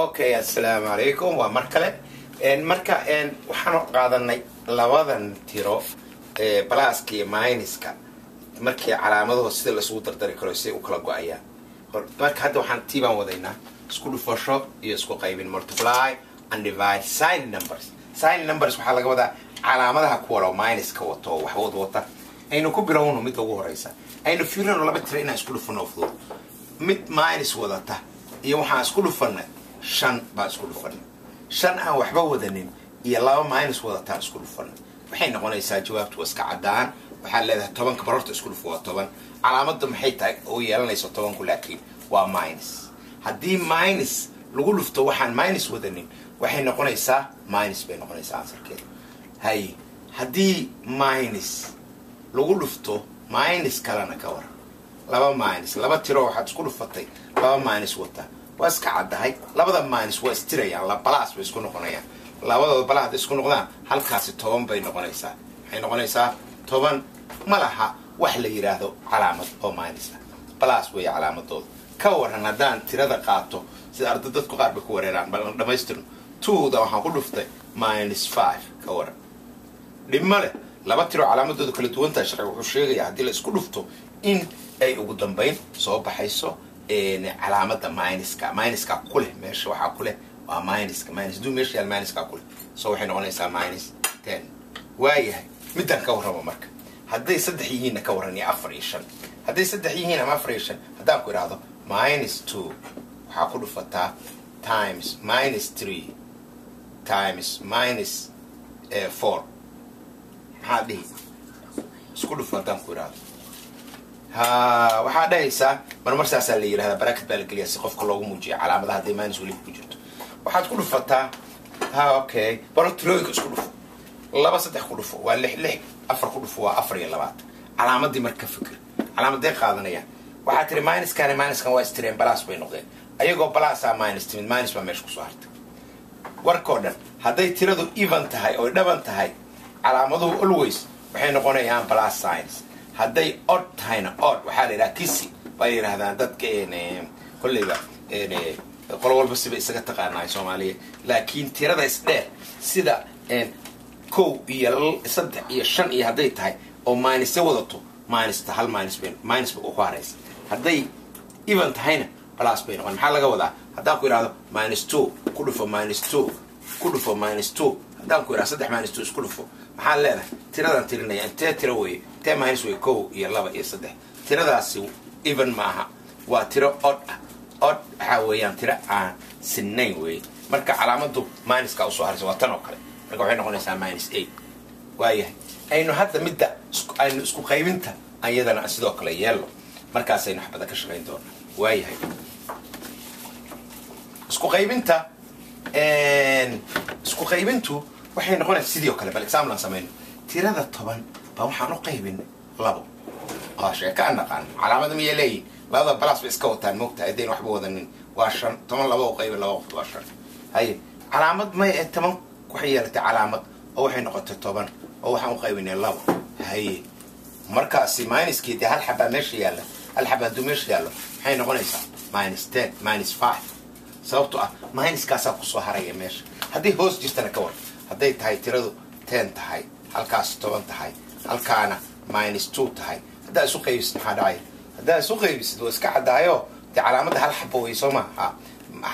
اوكي السلام عليكم ومركله marka waxaan qaadanay labadan tiro balaaski minuska markii calaamadaha sida la soo dardari karo si uu kala go'ayaan marka hadda waxaan tiibaan wadaynaa isku dhufasho iyo isku qaybin multiply and divide sign numbers waxa laga wadaa calaamadaha kuwa minuska wato wax wada aynu ku bilowno mid ugu horeysa aynu fiirino laba tiro inaan isku dhufano fudud mid minus wadata iyo waxaan isku dhufanay 5 baa isku dhufanay 5 aan waxba wadanin iyo laba minus wadataan isku dhufanay waxay noqonaysaa jawaabtu iska cadaan waxa leedahay 10 ka barorta isku dhufo 10 calaamadu maxay tahay oo yeelanayso 10 ku laakiin waa minus haddii minus lagu dhufto waxaan minus wadanin waxay noqonaysaa minus bay noqonaysaa ansarkeeda hay haddii minus lagu dhufto minus kalena ka war laba minus laba tiro waxaad isku dhufatay laba minus wata waa iska cadahay labada minus waa istirayaan la plus way isku noqonayaan labada plus isku noqdaan halkaasi 10 bay noqonaysaa waxay noqonaysaa 10 malaha wax la yiraahdo calaamad oo minus plus way calaamadooda ka waran hadaan tirada qaato sida ardayda dadku qaar ba ku wareeraan bal dhamaystirno 2 da waxaan ku dhuftay -5 ka waran dhimale laba tiro calaamadooda kala duwan tahay sharci wuxuu sheegayaa hadii la isku dhufto in ay ugu dambeyn soo baxayso calaamada minuska kule meesha waxa kule waa minus du meesha minuska kule soo waxay noqonaysaa -10 waayahay midan ka warramo marka haday saddex yihiin ka waran 4 iyo 5 haday saddex yihiin ama 4 iyo 5 hadaan ku iraahdo -2 waxa ku dhufataa times -3 times -4 هذه سكول فدان كوراد ها waxaa dhaysa marmarsaas la yiraahdo barakad baa la galiyaa si qofka loogu muujiyo calaamadaha deemaan suuli ku jirto waxaad ku dhufataa ha okay barotrooyinka isku dhufo laba saddex ku dhufo waa 6 afar ku dhufo waa 4 iyo 2 calaamadii marka fikir calaamadii qaadanaya waxaa tiri minuskan waa istireen plus bay noqdeen ayagoo plus minus ba meesha ku soo hartay warkoodan haday tiradu even tahay oo dhaban tahay calaamaduhu always waxay noqonayaan plus signs haday odd tahayna odd waxa la yiraahdaa kisi bay yiraahdaan dadka kulliga qolo walba si bay isaga taqaanaa Soomaaliya laakiin tirada isdheer sida 1 iyo 3 iyo 5 iyo haday tahay oo minus wadato minus ta hal minus ba ku haraysa haday even tahayna plus bay noqon maxaa laga wadaa hadaa ku yiraahdo -2 ku dhufo -2 ku dhufo -2 hadaa ku yiraahdo 3 -2 isku dhufo maxaa leedahay tiradan tirinaya intee tiro way intee minus way 1 iyo 2 iyo 3 tiradaasi even maaha waa tiro odd waxa weeyaan tiro aan sinayn way marka calaamadu minuska u soo harayso waa tan oo kale marka waxay noqonaysaa -8 waayahay aynu hadda midda aynu isku qaybinta ayadana sidoo kale yeelo markaas aynu xabada ka shaqeyn doonaa waayahay isku qaybintu waxay noqonaysaa sidoo kale bal example aan sameeyno tirada 10 ba waxaan u qaybin 2 sheeka aan naqaan calaamada ma yeelay labada plus iska wataan moogta hadeen waxba wadanin waa 5 10 laba u qaybin 2 waa 5 hay calaamad ma 10 waxay yeelatay calaamad oo waxay noqotay 10 oo waxaan u qaybinay 2 hay markaasi minuskii hal xaba meesha yaala hal xaba meesha yaalo waxay noqonaysaa -10 -5 sababtoo ah minuskaasa ku soo haraya meesha hadii hoos jirtana ka war haday tahay tiradu 10 tahay halkaas 10 tahay halkaana -2 tahay hadaa isu qaybisid maxaa dhacay hadaa isu qaybisid waa iska cadaayo tii calaamada hal xabo way soo maaha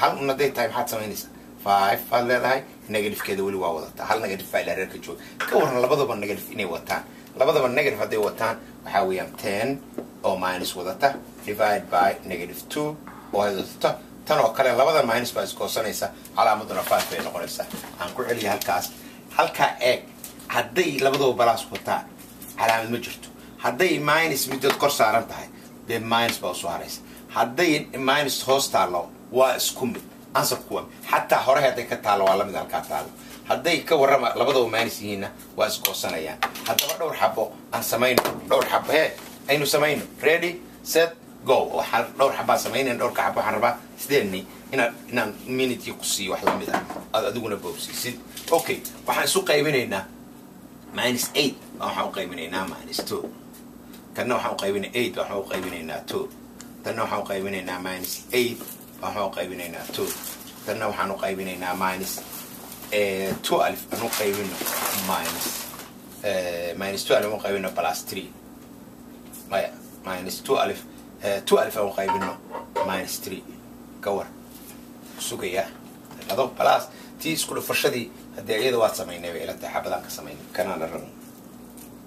hal unaday tahay maxaad samaynaysaa 5 faad leedahay negative-keeda weli waa wadataa hal negative file reerka joog ka waran labadaba negative inay wataan labadaba negative haday wataan waxa weeyaan 10 oo minus wadata divide by -2 oo wadata tan oo kale labada minus baa isku hoosanaysa calaamaduna 5 bay noqonaysaa aan ku celiyo halka eeg haday labadaba plus wataan calaamad ma jirto haday minus midod kor saaran tahay de minus baa soo haraysa haday minus hoos taalo waa isku mid answer kuwa hatta hore haday ka taalo waa la mid halka taalo haday ka warama labadaba minus yihiina waa isku hoosanayaan hadaba dhowr xabo aan sameeyno dhowr xabo aynu sameeyno ready set go waxaan dhowr xabo sameeyeen dhowr xabo waxaan rabaa sideeni inaan minute ku sii wax la mid ah adiguna boobsiisid okay waxaan isu qaybinaynaa -8 waxaan u qaybinaynaa -2 kana waxaan u qaybinaynaa 8 waxaan u qaybinaynaa 2 kana waxaan u qaybinaynaa -8 waxaan u qaybinaynaa 2 تنا وحنو قايبيننا ماينس 12 أنو قايبينه ماينس ماينس 12 أنو قايبينه بلاس 3 ماينس 12 أنو قايبينه ماينس 3 كور سوقيا هذا بلاس تي سكول فرشدي هدي أيضا وات سمينا إلى حبذا كسمين كان على الرغم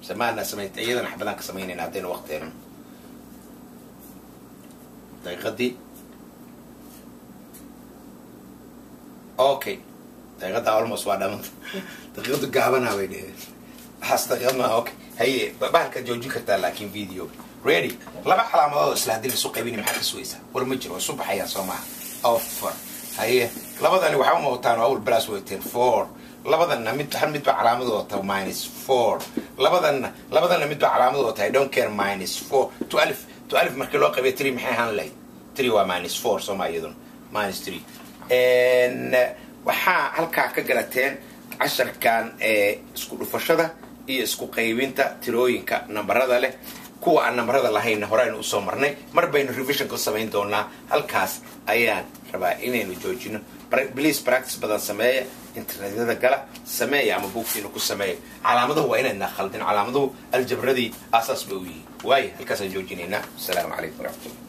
سمعنا سميت أيضا حبذا كسمين نعطينا وقتين دقيقة اوكي دقيقة اولموست واحدة من دقيقة قابنا ويدي حس دقيقة ما اوكي هي بالك جوجي كرتا لكن فيديو ريدي لما علامة اسلا دي السوق قيبيني محل سويسة والمجر والصبح هي صومع اوفر هي لبدا اللي وحاو موتان اول بلاس ويتين 4 لبدا هل مدبع علامة وطا ماينس 4 لبدا مدبع علامة وطا I don't care ماينس 4 12 markii loo qabay 3 maxay ahaan lahayd 3 waa minus 4 Soomaaliyeedun minus 3 waxa halka ka galateen casharkan isku dhufashada iyo isku qaybinta tirooyinka nambarada leh kuwa aan nambarada lahayn horaan u soo marnay mar baynu revision ku sameyn doonaa halkaas ayaan rabaa inaynu joojino please practice badan sameeya internetada gala sameeya ama buugtiina ku sameeya calaamadahu waa inayna khaldin calaamadahu aljabradii asaas bay u yihiin واي الكاسة جوجينينا السلام عليكم ورحمة الله